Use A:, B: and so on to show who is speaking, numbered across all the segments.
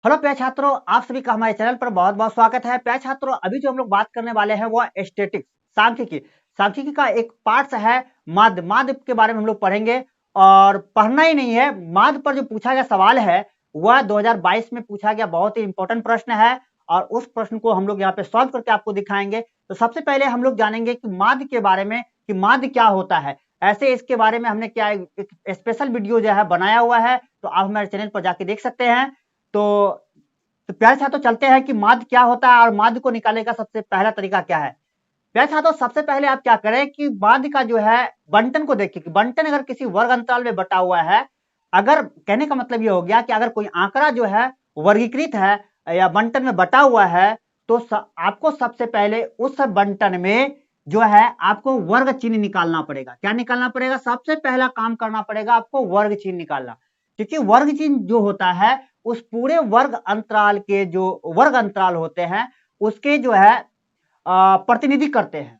A: Hello प्यारे छात्रों, आप सभी का हमारे चैनल पर बहुत बहुत स्वागत है। प्यारे छात्रों, अभी जो हम लोग बात करने वाले हैं वो स्टैटिक्स, सांख्यिकी। सांख्यिकी का एक पार्ट है माध्य। माध्य के बारे में हम लोग पढ़ेंगे और पढ़ना ही नहीं है, माध्य पर जो पूछा गया सवाल है वह 2022 में पूछा गया बहुत ही इंपॉर्टेंट प्रश्न है और उस प्रश्न को हम लोग यहाँ पे सॉल्व करके आपको दिखाएंगे। तो सबसे पहले हम लोग जानेंगे कि माध्य के बारे में, कि माध्य क्या होता है। ऐसे इसके बारे में हमने क्या एक स्पेशल वीडियो जो है बनाया हुआ है, तो आप हमारे चैनल पर जाके देख सकते हैं। तो प्यारे छात्रों, चलते हैं कि माध्य क्या होता है और माध्य को निकालने का सबसे पहला तरीका क्या है। प्यारे छात्रों, सबसे पहले आप क्या करें कि माध्य का जो है बंटन को देखिए कि बंटन अगर किसी वर्ग अंतराल में बटा हुआ है, अगर कहने का मतलब ये हो गया कि अगर कोई आंकड़ा जो है वर्गीकृत है या बंटन में बटा हुआ है, तो आपको सबसे पहले उस बंटन में जो है आपको वर्ग चिन्ह निकालना पड़ेगा। क्या निकालना पड़ेगा? सबसे पहला काम करना पड़ेगा आपको वर्ग चिन्ह निकालना, क्योंकि वर्ग चिन्ह जो होता है उस पूरे वर्ग अंतराल के जो वर्ग अंतराल होते हैं उसके जो है प्रतिनिधि करते हैं।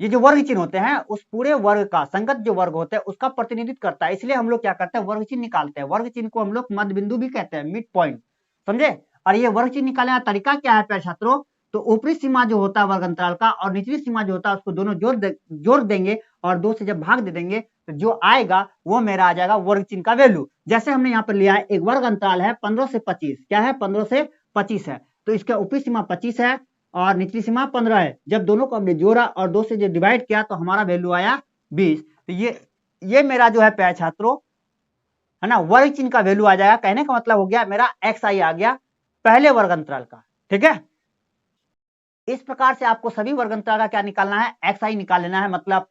A: ये जो वर्ग चिन्ह होते हैं उस पूरे वर्ग का, संगत जो वर्ग होते हैं उसका प्रतिनिधित्व करता है। इसलिए हम लोग क्या करते हैं, वर्ग चिन्ह निकालते हैं। वर्ग चिन्ह को हम लोग मध्य बिंदु भी कहते हैं, मिड पॉइंट, समझे। और ये वर्ग चिन्ह निकालने का तरीका क्या है प्यारे छात्रों? तो ऊपरी सीमा जो होता है वर्ग अंतराल का और निचली सीमा जो होता है उसको दोनों जोड़ देंगे और 2 से जब भाग दे देंगे तो जो आएगा वो मेरा आ जाएगा वर्ग चिन्ह का वैल्यू। जैसे हमने यहाँ पर लिया है, एक वर्ग अंतराल है 15 से 25, क्या है 15 से 25 है, तो इसका ऊपरी सीमा 25 है और निचली सीमा 15 है। जब दोनों को हमने जोड़ा और 2 से जो डिवाइड किया तो हमारा वैल्यू आया 20। तो ये मेरा जो है प्यारे छात्रों है ना, वर्ग चिन्ह का वैल्यू आ जाएगा। कहने का मतलब हो गया मेरा एक्स आई आ गया पहले वर्ग अंतराल का। ठीक है, इस प्रकार से आपको सभी वर्ग अंतराल का क्या निकालना है, एक्स आई निकाल लेना है, मतलब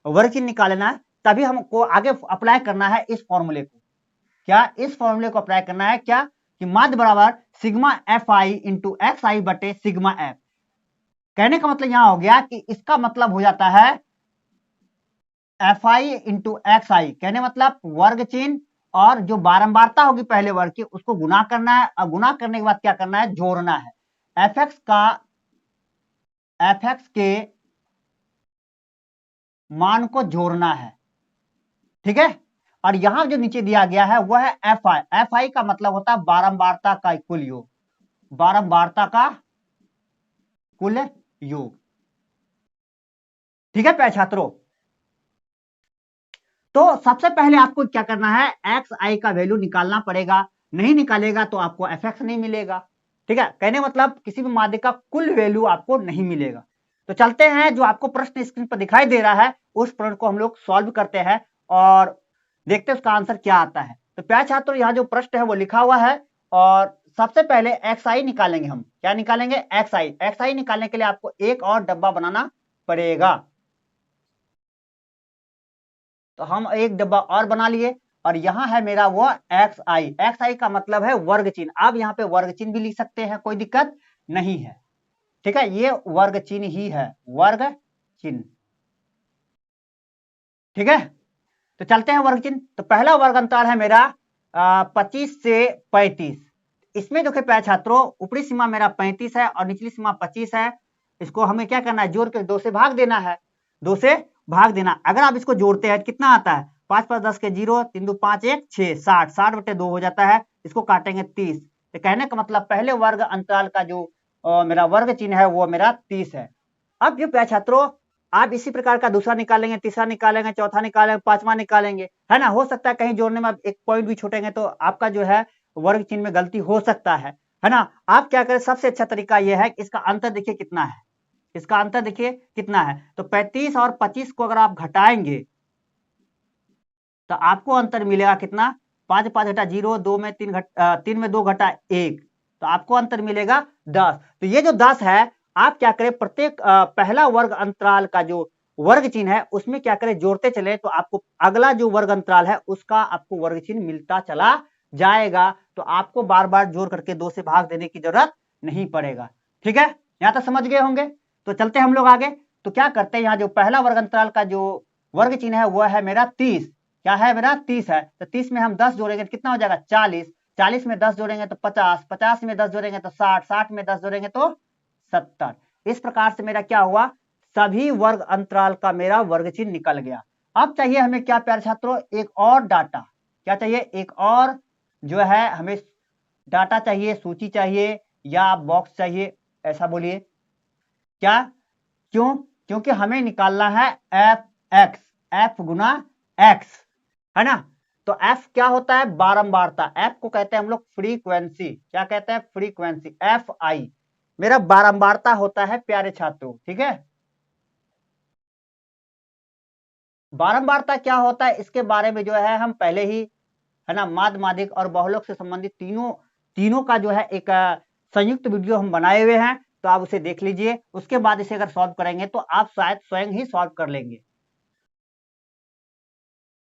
A: वर्ग चिन्ह निकाल लेना है। तभी हमको आगे अप्लाई करना है इस फॉर्मूले को। क्या इस फॉर्मूले को अप्लाई करना है? क्या कि माध्य बराबर sigma F I into X I बटे सिग्मा एफ। कहने का मतलब यहां हो गया कि इसका मतलब हो जाता है एफ आई इंटू एक्स आई, कहने मतलब वर्ग चिन्ह और जो बारंबारता होगी पहले वर्ग की उसको गुना करना है और गुना करने के बाद क्या करना है, जोड़ना है। एफ एक्स के मान को जोड़ना है। ठीक है, और यहां जो नीचे दिया गया है वह है एफ आई। एफ आई का मतलब होता है बारंबारता का कुल योग, बारंबारता का कुल योग। ठीक है प्यारे छात्रों, तो सबसे पहले आपको क्या करना है, एक्स आई का वैल्यू निकालना पड़ेगा। नहीं निकालेगा तो आपको एफ एक्स नहीं मिलेगा। ठीक है, कहने मतलब किसी भी माध्य का कुल वैल्यू आपको नहीं मिलेगा। तो चलते हैं, जो आपको प्रश्न स्क्रीन पर दिखाई दे रहा है उस प्रश्न को हम लोग सॉल्व करते हैं और देखते हैं उसका आंसर क्या आता है। तो प्यारे छात्रों, यहाँ जो प्रश्न है वो लिखा हुआ है और सबसे पहले एक्स आई निकालेंगे हम। क्या निकालेंगे? एक्स आई। एक्स आई निकालने के लिए आपको एक और डब्बा बनाना पड़ेगा। तो हम एक डब्बा और बना लिए और यहां है मेरा वो एक्स आई। एक्स आई का मतलब है वर्ग चिन्ह। आप यहाँ पे वर्ग चिन्ह भी लिख सकते हैं, कोई दिक्कत नहीं है। ठीक है, ये वर्ग चिन्ह ही है, वर्ग चिन्ह। ठीक है, तो चलते हैं वर्ग चिन्ह। तो पहला वर्ग अंतर है मेरा 25 से 35। इसमें देखिए प्यारे छात्रों, ऊपरी सीमा मेरा 35 है और निचली सीमा 25 है। इसको हमें क्या करना है, जोड़ के 2 से भाग देना है। 2 से भाग देना, अगर आप इसको जोड़ते हैं कितना आता है, 5 5 10 के 0, 3 2 5 1 6, 60, 60 बटे 2 हो जाता है। इसको काटेंगे 30। तो कहने का मतलब पहले वर्ग अंतराल का जो मेरा वर्ग चिन्ह है वो मेरा 30 है। अब जो प्यारे छात्रों, आप इसी प्रकार का दूसरा निकालेंगे, तीसरा निकालेंगे, चौथा निकालेंगे, पांचवा निकालेंगे, है ना। हो सकता है कहीं जोड़ने में आप एक पॉइंट भी छूटेंगे तो आपका जो है वर्ग चिन्ह में गलती हो सकता है ना। आप क्या करें, सबसे अच्छा तरीका यह है कि इसका अंतर देखिए कितना है, इसका अंतर देखिए कितना है। तो 35 और 25 को अगर आप घटाएंगे तो आपको अंतर मिलेगा कितना, 5 5 घटा 0, 2 में 3 3 में 2 घटा 1, तो आपको अंतर मिलेगा 10। तो ये जो 10 है, आप क्या करें, प्रत्येक पहला वर्ग अंतराल का जो वर्ग चिन्ह है उसमें क्या करें, जोड़ते चले तो आपको अगला जो वर्ग अंतराल है उसका आपको वर्ग चिन्ह मिलता चला जाएगा। तो आपको बार बार जोड़ करके 2 से भाग देने की जरूरत नहीं पड़ेगा। ठीक है, यहां तक समझ गए होंगे। तो चलते हैं हम लोग आगे। तो क्या करते हैं, यहाँ जो पहला वर्ग अंतराल का जो वर्ग चिन्ह है वह है मेरा 30। क्या है मेरा 30 है, तो 30 में हम 10 जोड़ेंगे तो कितना हो जाएगा 40, 40 में 10 जोड़ेंगे तो 50, 50 में 10 जोड़ेंगे तो 60, 60 में 10 जोड़ेंगे तो 70। इस प्रकार से मेरा क्या हुआ, सभी वर्ग अंतराल का मेरा वर्ग चिन्ह निकल गया। अब चाहिए हमें क्या प्यारे छात्रों, एक और डाटा। क्या चाहिए, एक और जो है हमें डाटा चाहिए, सूची चाहिए या बॉक्स चाहिए, ऐसा बोलिए क्या? क्यों? क्योंकि हमें निकालना है एफ एक्स, एफ गुना एक्स, है ना। तो एफ क्या होता है? बारंबारता। एफ को कहते हैं हम लोग फ्रीक्वेंसी। क्या कहते हैं? फ्रीक्वेंसी। एफ आई मेरा बारंबारता होता है प्यारे छात्रों, ठीक है। बारंबारता क्या होता है इसके बारे में जो है हम पहले ही, है ना, माध्य माध्यिक और बहुलक से संबंधित तीनों का जो है एक संयुक्त वीडियो हम बनाए हुए हैं, तो आप उसे देख लीजिए। उसके बाद इसे अगर सॉल्व करेंगे तो आप शायद स्वयं ही सॉल्व कर लेंगे।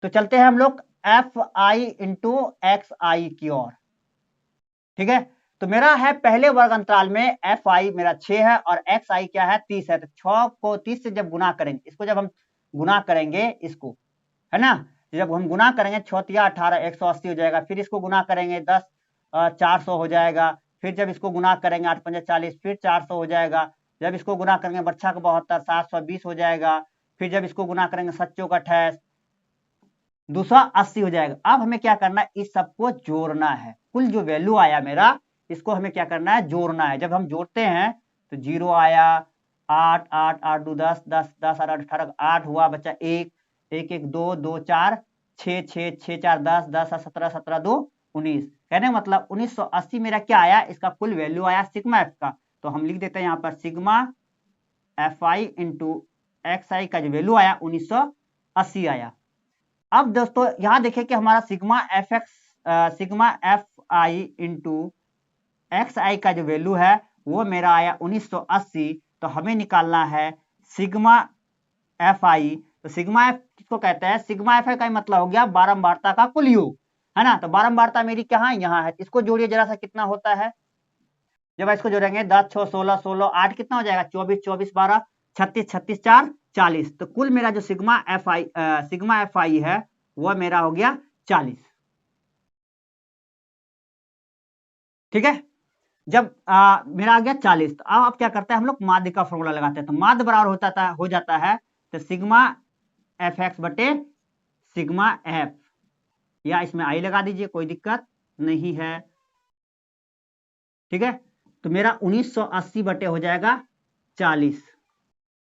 A: तो चलते हैं हम लोग एफ आई इंटू एक्स आई की ओर, ठीक है। तो मेरा है पहले वर्ग अंतराल में एफ आई मेरा 6 है और एक्स आई क्या है? 30 है। तो 6 को 30 से जब गुना करेंगे, इसको जब हम गुना करेंगे, इसको, है ना, जब हम गुना करेंगे 6 18 180 हो जाएगा। फिर इसको गुना करेंगे 10 400 हो जाएगा। फिर जब इसको गुना करेंगे 8 5 40, फिर 400 हो जाएगा। जब इसको गुना करेंगे बच्चा का 72 720 हो जाएगा। फिर जब इसको गुना करेंगे सच्चों का 28 280 हो जाएगा। अब हमें क्या करना है? इस सबको जोड़ना है। कुल जो वैल्यू आया मेरा, इसको हमें क्या करना है? जोड़ना है। जब हम जोड़ते हैं तो 0 आया, 8 8 8 2 10 10 10 8 18 8 हुआ बच्चा, 1 1 1 2 2 4 6 6 6 4 10 10 17 17 2 19। कहने का मतलब 1980 मेरा क्या आया? इसका कुल वैल्यू आया सिग्मा एफ का। तो हम लिख देते हैं यहाँ पर sigma F I into X I का जो वैल्यू आया 1980 आया। अब दोस्तों यहां देखिए कि हमारा sigma F X, sigma F I into X I का जो वैल्यू है वो मेरा आया 1980। तो हमें निकालना है सिग्मा एफ आई। तो सिग्मा एफ किसको कहते हैं? सिग्मा एफ आई का मतलब हो गया बारंबारता का कुल योग, है ना। तो बारंबारता मेरी कहाँ? यहाँ है। इसको जोड़िए जरा सा, कितना होता है? जब इसको जोड़ेंगे 10 6 16 16 8 कितना हो जाएगा? 24 24 12 36 36 4 40। तो कुल मेरा जो सिग्मा एफ आई है वह मेरा हो गया 40, ठीक है। जब मेरा आ गया 40, तो अब क्या करते हैं हम लोग? माध्य का फॉर्मूला लगाते हैं। तो माध्य बराबर हो जाता है तो सिग्मा एफ एक्स बटे सिग्मा एफ, या इसमें आई लगा दीजिए, कोई दिक्कत नहीं है, ठीक है। तो मेरा 1980 बटे हो जाएगा 40,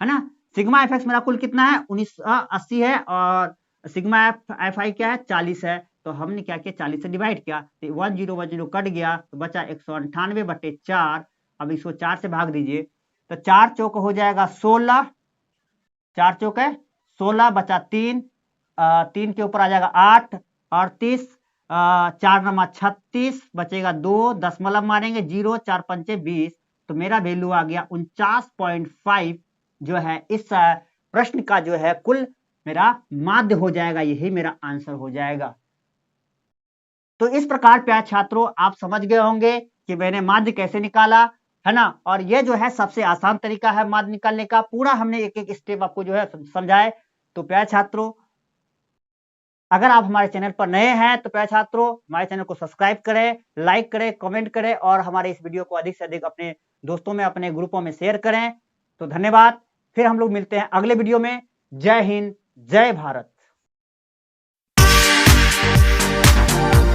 A: है ना। सिग्मा एफ एक्स मेरा कुल कितना है? 1980 है और सिग्मा एफ आई क्या है? 40 है। तो हमने क्या किया? 40 से डिवाइड किया तो 1010 कट गया तो बचा 198 बटे 4। अब इसको 4 से भाग दीजिए तो 4 चौक हो जाएगा 16, 4 चौक है 16, बचा 3, 3 के ऊपर आ जाएगा 8 38, 4 नमा 36, बचेगा 2, दशमलव मारेंगे 0, 4 पंचे 20। तो मेरा वैल्यू आ गया 49.5 जो है इस प्रश्न का जो है कुल मेरा माध्य हो जाएगा। यही मेरा आंसर हो जाएगा। तो इस प्रकार प्यारे छात्रों आप समझ गए होंगे कि मैंने माध्य कैसे निकाला, है ना। और ये जो है सबसे आसान तरीका है माध्य निकालने का। पूरा हमने एक एक स्टेप आपको जो है समझाए। तो प्यारे छात्रों अगर आप हमारे चैनल पर नए हैं तो प्यारे छात्रों हमारे चैनल को सब्सक्राइब करें, लाइक करें, कमेंट करें और हमारे इस वीडियो को अधिक से अधिक अपने दोस्तों में, अपने ग्रुपों में शेयर करें। तो धन्यवाद। फिर हम लोग मिलते हैं अगले वीडियो में। जय हिंद, जय भारत।